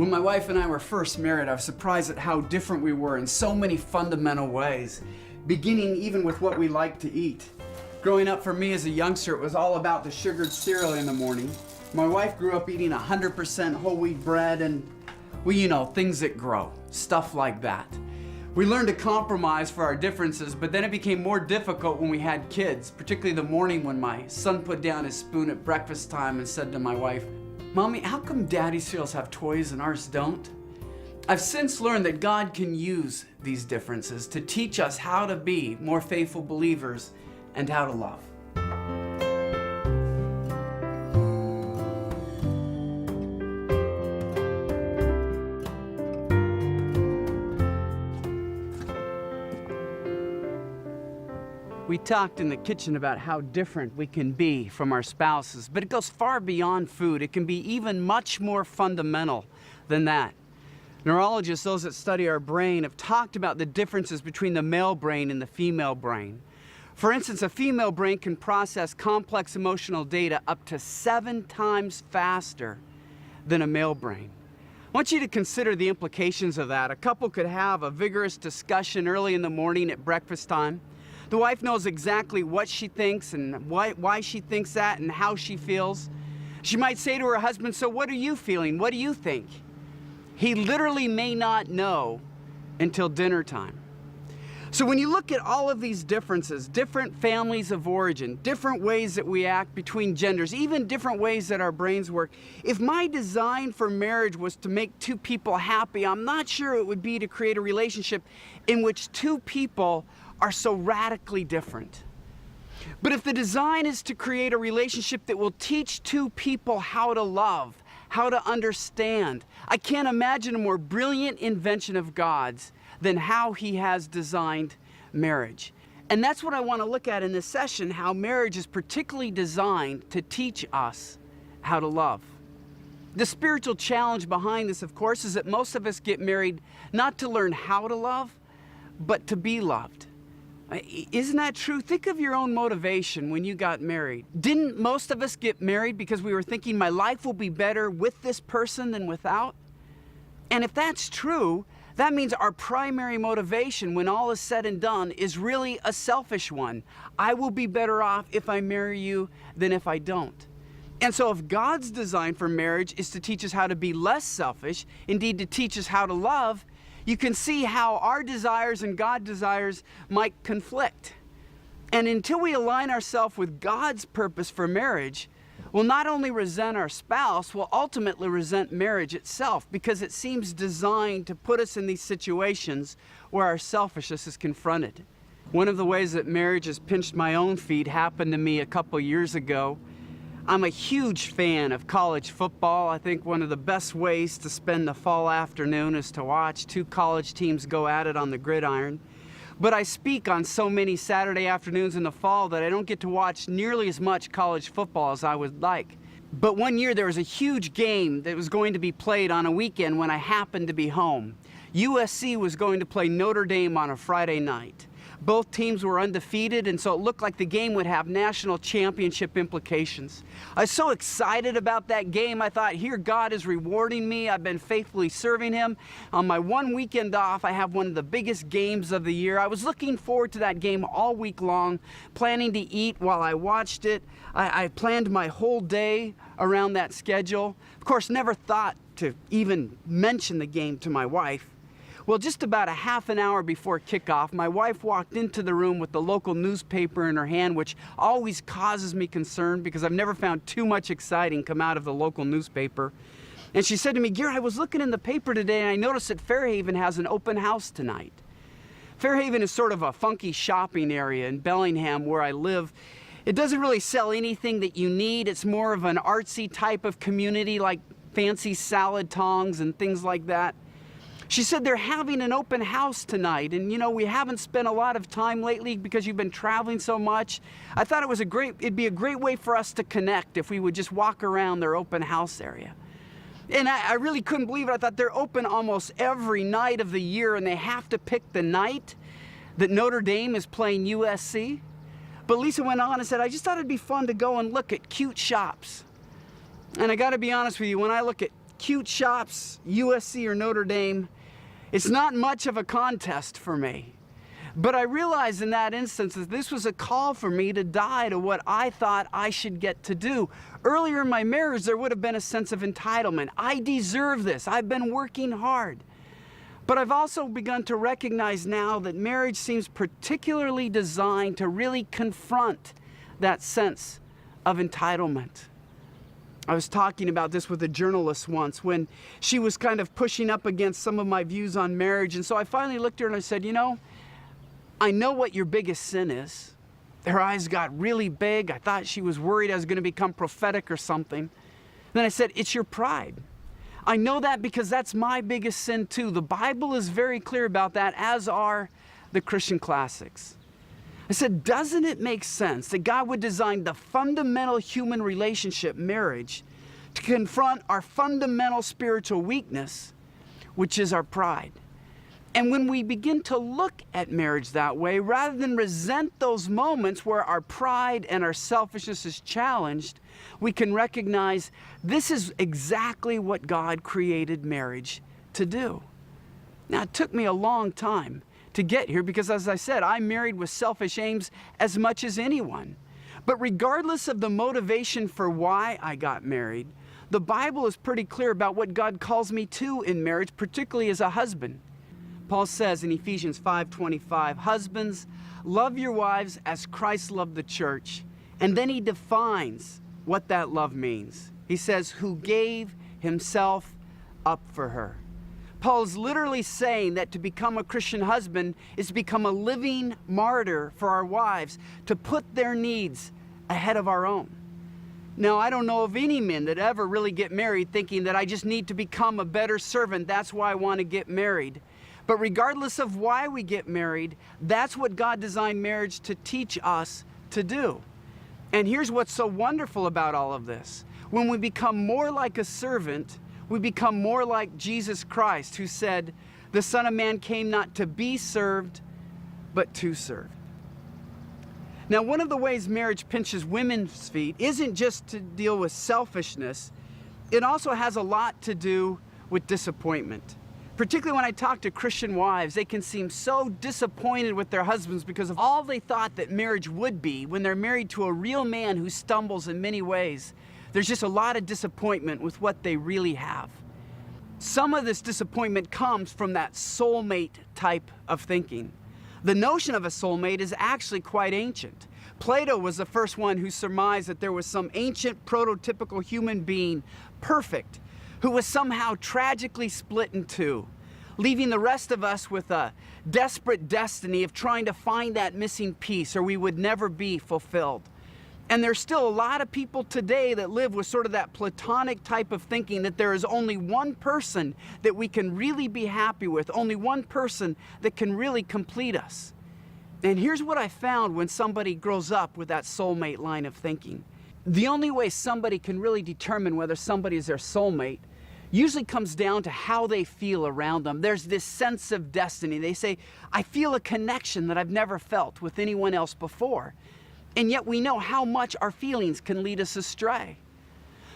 When my wife and I were first married, I was surprised at how different we were in so many fundamental ways, beginning even with what we liked to eat. Growing up for me as a youngster, it was all about the sugared cereal in the morning. My wife grew up eating 100% whole wheat bread and, things that grow, stuff like that. We learned to compromise for our differences, but then it became more difficult when we had kids, particularly the morning when my son put down his spoon at breakfast time and said to my wife, "Mommy, how come Daddy's cereals have toys and ours don't?" I've since learned that God can use these differences to teach us how to be more faithful believers and how to love. We talked in the kitchen about how different we can be from our spouses, but it goes far beyond food. It can be even much more fundamental than that. Neurologists, those that study our brain, have talked about the differences between the male brain and the female brain. For instance, a female brain can process complex emotional data up to 7 times faster than a male brain. I want you to consider the implications of that. A couple could have a vigorous discussion early in the morning at breakfast time. The wife knows exactly what she thinks and why she thinks that and how she feels. She might say to her husband, "So what are you feeling? What do you think?" He literally may not know until dinner time. So when you look at all of these differences, different families of origin, different ways that we act between genders, even different ways that our brains work, if my design for marriage was to make two people happy, I'm not sure it would be to create a relationship in which two people are so radically different. But if the design is to create a relationship that will teach two people how to love, how to understand, I can't imagine a more brilliant invention of God's than how He has designed marriage. And that's what I want to look at in this session, how marriage is particularly designed to teach us how to love. The spiritual challenge behind this, of course, is that most of us get married not to learn how to love, but to be loved. Isn't that true? Think of your own motivation when you got married. Didn't most of us get married because we were thinking my life will be better with this person than without? And if that's true, that means our primary motivation when all is said and done is really a selfish one. I will be better off if I marry you than if I don't. And so if God's design for marriage is to teach us how to be less selfish, indeed to teach us how to love, you can see how our desires and God's desires might conflict. And until we align ourselves with God's purpose for marriage, we'll not only resent our spouse, we'll ultimately resent marriage itself because it seems designed to put us in these situations where our selfishness is confronted. One of the ways that marriage has pinched my own feet happened to me a couple years ago. I'm a huge fan of college football. I think one of the best ways to spend the fall afternoon is to watch two college teams go at it on the gridiron. But I speak on so many Saturday afternoons in the fall that I don't get to watch nearly as much college football as I would like. But one year there was a huge game that was going to be played on a weekend when I happened to be home. USC was going to play Notre Dame on a Friday night. Both teams were undefeated, and so it looked like the game would have national championship implications. I was so excited about that game. I thought, here, God is rewarding me. I've been faithfully serving Him. On my one weekend off, I have one of the biggest games of the year. I was looking forward to that game all week long, planning to eat while I watched it. I planned my whole day around that schedule. Of course, never thought to even mention the game to my wife. Well, just about a half an hour before kickoff, my wife walked into the room with the local newspaper in her hand, which always causes me concern because I've never found too much exciting come out of the local newspaper. And she said to me, "Gary, I was looking in the paper today and I noticed that Fairhaven has an open house tonight." Fairhaven is sort of a funky shopping area in Bellingham where I live. It doesn't really sell anything that you need. It's more of an artsy type of community, like fancy salad tongs and things like that. She said they're having an open house tonight, and we haven't spent a lot of time lately because you've been traveling so much. I thought it'd be a great way for us to connect if we would just walk around their open house area. And I really couldn't believe it. I thought they're open almost every night of the year, and they have to pick the night that Notre Dame is playing USC. But Lisa went on and said, "I just thought it'd be fun to go and look at cute shops." And I gotta be honest with you, when I look at cute shops, USC or Notre Dame, it's not much of a contest for me. But I realized in that instance that this was a call for me to die to what I thought I should get to do. Earlier in my marriage, there would have been a sense of entitlement. I deserve this. I've been working hard. But I've also begun to recognize now that marriage seems particularly designed to really confront that sense of entitlement. I was talking about this with a journalist once when she was kind of pushing up against some of my views on marriage. And so I finally looked at her and I said, you know, I know what your biggest sin is. Her eyes got really big. I thought she was worried I was going to become prophetic or something. Then I said, it's your pride. I know that because that's my biggest sin too. The Bible is very clear about that, as are the Christian classics. I said, doesn't it make sense that God would design the fundamental human relationship, marriage, to confront our fundamental spiritual weakness, which is our pride? And when we begin to look at marriage that way, rather than resent those moments where our pride and our selfishness is challenged, we can recognize this is exactly what God created marriage to do. Now, it took me a long time to get here because, as I said, I'm married with selfish aims as much as anyone. But regardless of the motivation for why I got married, the Bible is pretty clear about what God calls me to in marriage, particularly as a husband. Paul says in Ephesians 5:25, husbands, love your wives as Christ loved the church. And then he defines what that love means. He says, who gave himself up for her. Paul is literally saying that to become a Christian husband is to become a living martyr for our wives, to put their needs ahead of our own. Now, I don't know of any men that ever really get married thinking that I just need to become a better servant. That's why I want to get married. But regardless of why we get married, that's what God designed marriage to teach us to do. And here's what's so wonderful about all of this. When we become more like a servant, we become more like Jesus Christ, who said, the Son of Man came not to be served, but to serve. Now, one of the ways marriage pinches women's feet isn't just to deal with selfishness. It also has a lot to do with disappointment. Particularly when I talk to Christian wives, they can seem so disappointed with their husbands because of all they thought that marriage would be when they're married to a real man who stumbles in many ways. There's just a lot of disappointment with what they really have. Some of this disappointment comes from that soulmate type of thinking. The notion of a soulmate is actually quite ancient. Plato was the first one who surmised that there was some ancient prototypical human being, perfect, who was somehow tragically split in two, leaving the rest of us with a desperate destiny of trying to find that missing piece, or we would never be fulfilled. And there's still a lot of people today that live with sort of that Platonic type of thinking that there is only one person that we can really be happy with, only one person that can really complete us. And here's what I found when somebody grows up with that soulmate line of thinking. The only way somebody can really determine whether somebody is their soulmate usually comes down to how they feel around them. There's this sense of destiny. They say, I feel a connection that I've never felt with anyone else before. And yet we know how much our feelings can lead us astray.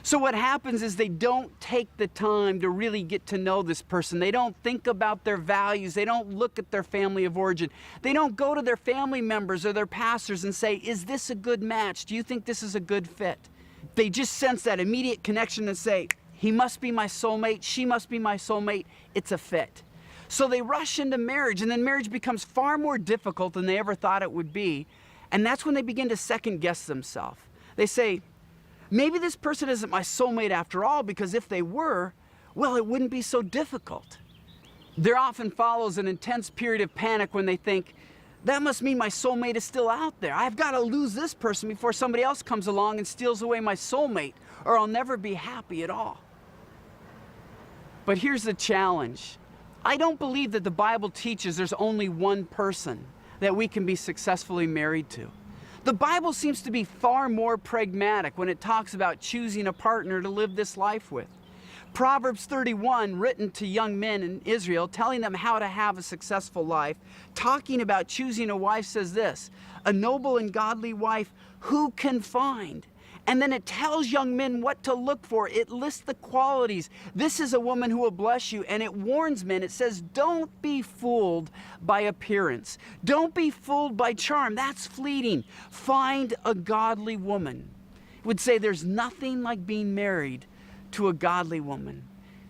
So what happens is they don't take the time to really get to know this person. They don't think about their values. They don't look at their family of origin. They don't go to their family members or their pastors and say, is this a good match? Do you think this is a good fit? They just sense that immediate connection and say, he must be my soulmate, she must be my soulmate, it's a fit. So they rush into marriage, and then marriage becomes far more difficult than they ever thought it would be. And that's when they begin to second guess themselves. They say, maybe this person isn't my soulmate after all, because if they were, well, it wouldn't be so difficult. There often follows an intense period of panic when they think, that must mean my soulmate is still out there. I've got to lose this person before somebody else comes along and steals away my soulmate, or I'll never be happy at all. But here's the challenge. I don't believe that the Bible teaches there's only one person that we can be successfully married to. The Bible seems to be far more pragmatic when it talks about choosing a partner to live this life with. Proverbs 31, written to young men in Israel, telling them how to have a successful life, talking about choosing a wife, says this, a noble and godly wife who can find, And then it tells young men what to look for. It lists the qualities. This is a woman who will bless you. And it warns men. It says, don't be fooled by appearance. Don't be fooled by charm. That's fleeting. Find a godly woman. It would say there's nothing like being married to a godly woman.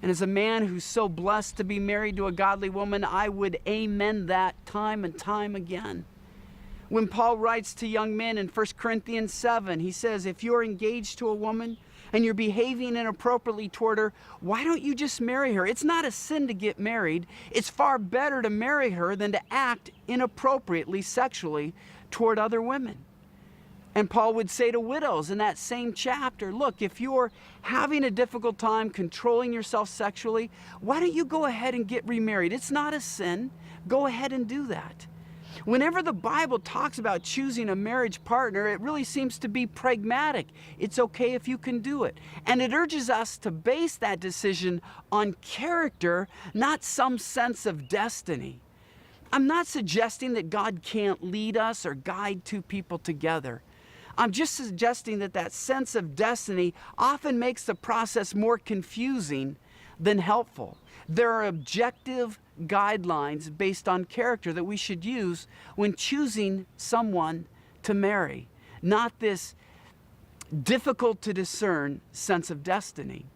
And as a man who's so blessed to be married to a godly woman, I would amen that time and time again. When Paul writes to young men in 1 Corinthians 7, he says, if you're engaged to a woman and you're behaving inappropriately toward her, why don't you just marry her? It's not a sin to get married. It's far better to marry her than to act inappropriately sexually toward other women. And Paul would say to widows in that same chapter, look, if you're having a difficult time controlling yourself sexually, why don't you go ahead and get remarried? It's not a sin. Go ahead and do that. Whenever the Bible talks about choosing a marriage partner, it really seems to be pragmatic. It's okay if you can do it. And it urges us to base that decision on character, not some sense of destiny. I'm not suggesting that God can't lead us or guide two people together. I'm just suggesting that that sense of destiny often makes the process more confusing than helpful. There are objective guidelines based on character that we should use when choosing someone to marry, not this difficult to discern sense of destiny.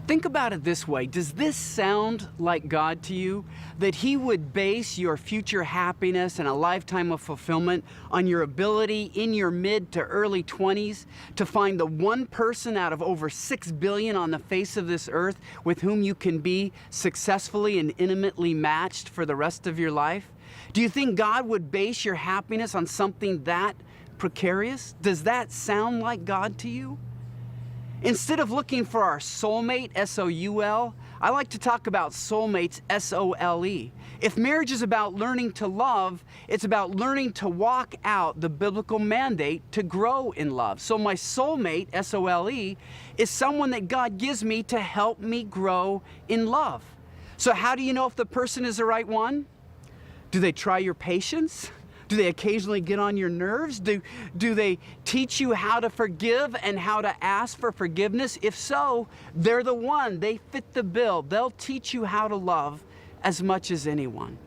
Think about it this way. Does this sound like God to you? That He would base your future happiness and a lifetime of fulfillment on your ability in your mid to early 20s to find the one person out of over 6 billion on the face of this earth with whom you can be successfully and intimately matched for the rest of your life? Do you think God would base your happiness on something that precarious? Does that sound like God to you? Instead of looking for our soulmate, S-O-U-L, I like to talk about soulmates, S-O-L-E. If marriage is about learning to love, it's about learning to walk out the biblical mandate to grow in love. So my soulmate, S-O-L-E, is someone that God gives me to help me grow in love. So how do you know if the person is the right one? Do they try your patience? Do they occasionally get on your nerves? Do they teach you how to forgive and how to ask for forgiveness? If so, they're the one. They fit the bill. They'll teach you how to love as much as anyone.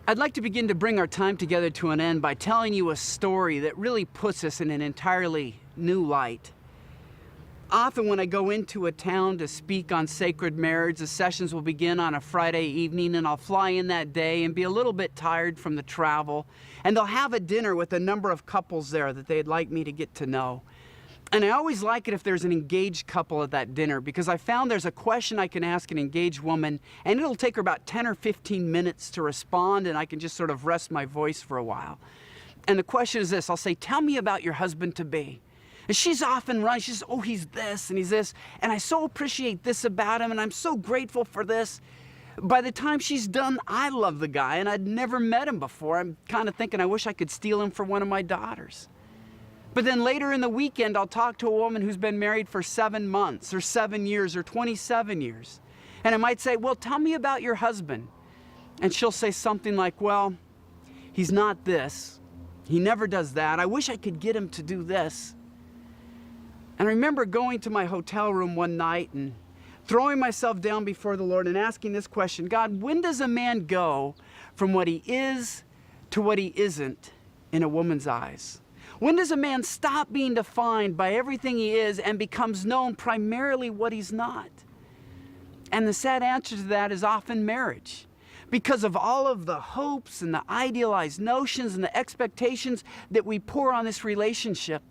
I'd like to begin to bring our time together to an end by telling you a story that really puts us in an entirely new light. Often when I go into a town to speak on sacred marriage, the sessions will begin on a Friday evening, and I'll fly in that day and be a little bit tired from the travel. And they'll have a dinner with a number of couples there that they'd like me to get to know. And I always like it if there's an engaged couple at that dinner, because I found there's a question I can ask an engaged woman, and it'll take her about 10 or 15 minutes to respond, and I can just sort of rest my voice for a while. And the question is this. I'll say, tell me about your husband-to-be. And she's often running. She says, oh, he's this and he's this. And I so appreciate this about him, and I'm so grateful for this. By the time she's done, I love the guy, and I'd never met him before. I'm kind of thinking I wish I could steal him for one of my daughters. But then later in the weekend, I'll talk to a woman who's been married for 7 months or 7 years or 27 years. And I might say, well, tell me about your husband. And she'll say something like, well, he's not this. He never does that. I wish I could get him to do this. And I remember going to my hotel room one night and throwing myself down before the Lord and asking this question, God, when does a man go from what he is to what he isn't in a woman's eyes? When does a man stop being defined by everything he is and becomes known primarily what he's not? And the sad answer to that is often marriage. Because of all of the hopes and the idealized notions and the expectations that we pour on this relationship,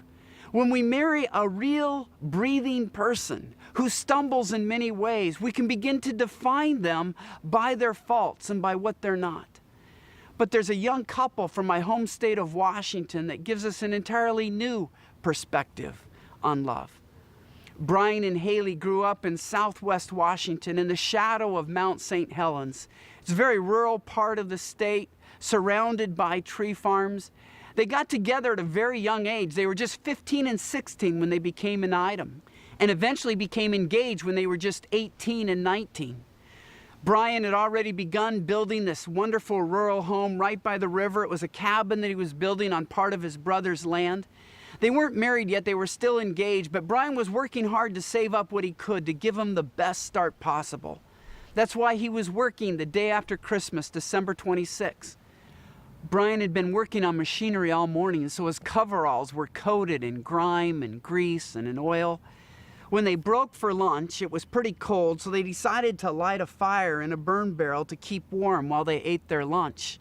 when we marry a real, breathing person who stumbles in many ways, we can begin to define them by their faults and by what they're not. But there's a young couple from my home state of Washington that gives us an entirely new perspective on love. Brian and Haley grew up in Southwest Washington in the shadow of Mount St. Helens. It's a very rural part of the state, surrounded by tree farms. They got together at a very young age. They were just 15 and 16 when they became an item, and eventually became engaged when they were just 18 and 19. Brian had already begun building this wonderful rural home right by the river. It was a cabin that he was building on part of his brother's land. They weren't married yet, they were still engaged, but Brian was working hard to save up what he could to give him the best start possible. That's why he was working the day after Christmas, December 26. Brian had been working on machinery all morning, and so his coveralls were coated in grime and grease and in oil. When they broke for lunch, it was pretty cold, so they decided to light a fire in a burn barrel to keep warm while they ate their lunch.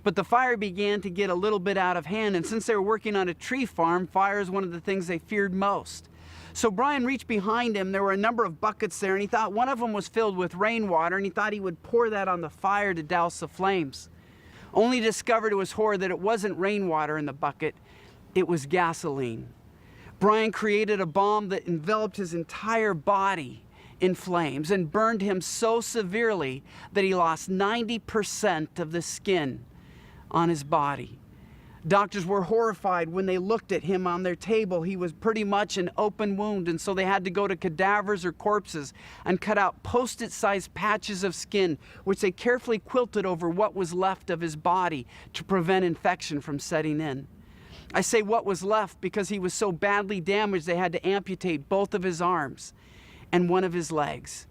But the fire began to get a little bit out of hand, and since they were working on a tree farm, fire is one of the things they feared most. So Brian reached behind him. There were a number of buckets there, and he thought one of them was filled with rainwater, and he thought he would pour that on the fire to douse the flames. Only discovered to his horror that it wasn't rainwater in the bucket, it was gasoline. Brian created a bomb that enveloped his entire body in flames and burned him so severely that he lost 90% of the skin on his body. Doctors were horrified when they looked at him on their table. He was pretty much an open wound, and so they had to go to cadavers or corpses and cut out post-it-sized patches of skin, which they carefully quilted over what was left of his body to prevent infection from setting in. I say what was left because he was so badly damaged they had to amputate both of his arms and one of his legs.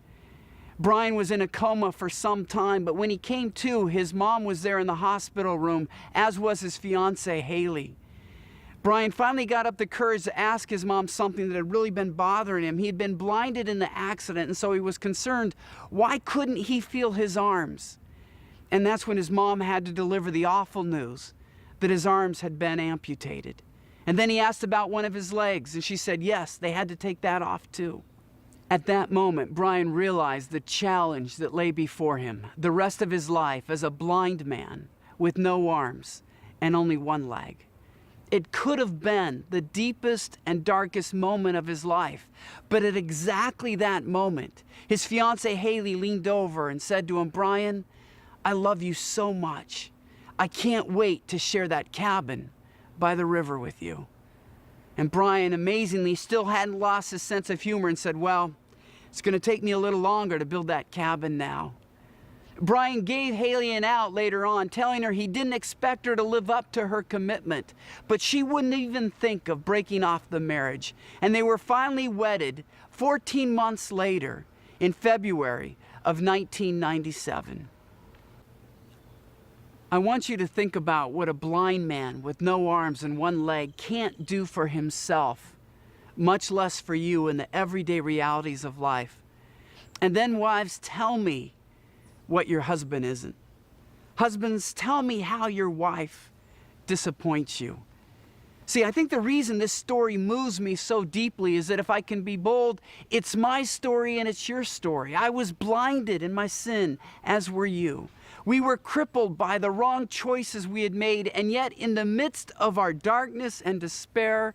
Brian was in a coma for some time, but when he came to, his mom was there in the hospital room, as was his fiancée, Haley. Brian finally got up the courage to ask his mom something that had really been bothering him. He had been blinded in the accident, and so he was concerned, why couldn't he feel his arms? And that's when his mom had to deliver the awful news that his arms had been amputated. And then he asked about one of his legs, and she said, yes, they had to take that off too. At that moment, Brian realized the challenge that lay before him, the rest of his life as a blind man with no arms and only one leg. It could have been the deepest and darkest moment of his life, but at exactly that moment, his fiancée Haley leaned over and said to him, Brian, I love you so much. I can't wait to share that cabin by the river with you. And Brian, amazingly, still hadn't lost his sense of humor and said, well, it's going to take me a little longer to build that cabin now. Brian gave Haley an out later on, telling her he didn't expect her to live up to her commitment, but she wouldn't even think of breaking off the marriage. And they were finally wedded 14 months later in February of 1997. I want you to think about what a blind man with no arms and one leg can't do for himself, much less for you in the everyday realities of life. And then, wives, tell me what your husband isn't. Husbands, tell me how your wife disappoints you. See, I think the reason this story moves me so deeply is that if I can be bold, it's my story and it's your story. I was blinded in my sin, as were you. We were crippled by the wrong choices we had made, and yet in the midst of our darkness and despair,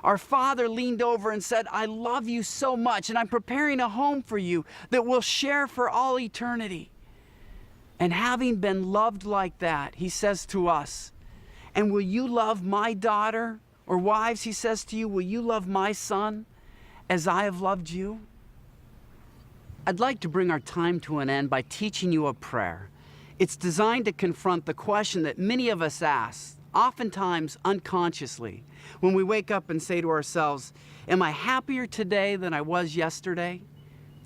our Father leaned over and said, I love you so much, and I'm preparing a home for you that we'll share for all eternity. And having been loved like that, he says to us, and will you love my daughter? Or wives, he says to you, will you love my son as I have loved you? I'd like to bring our time to an end by teaching you a prayer. It's designed to confront the question that many of us ask, oftentimes unconsciously, when we wake up and say to ourselves, am I happier today than I was yesterday?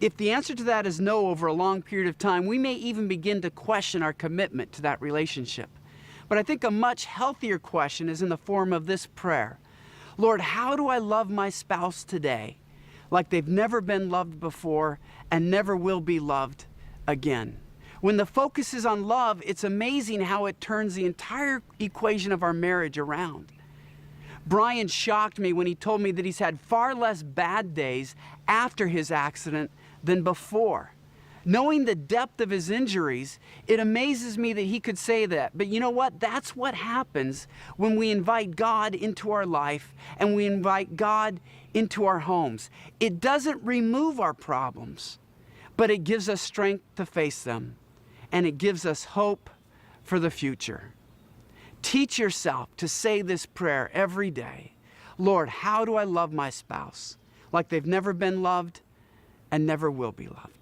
If the answer to that is no over a long period of time, we may even begin to question our commitment to that relationship. But I think a much healthier question is in the form of this prayer. Lord, how do I love my spouse today like they've never been loved before and never will be loved again? When the focus is on love, it's amazing how it turns the entire equation of our marriage around. Brian shocked me when he told me that he's had far less bad days after his accident than before. Knowing the depth of his injuries, it amazes me that he could say that. But you know what? That's what happens when we invite God into our life and we invite God into our homes. It doesn't remove our problems, but it gives us strength to face them. And it gives us hope for the future. Teach yourself to say this prayer every day. Lord, how do I love my spouse like they've never been loved and never will be loved?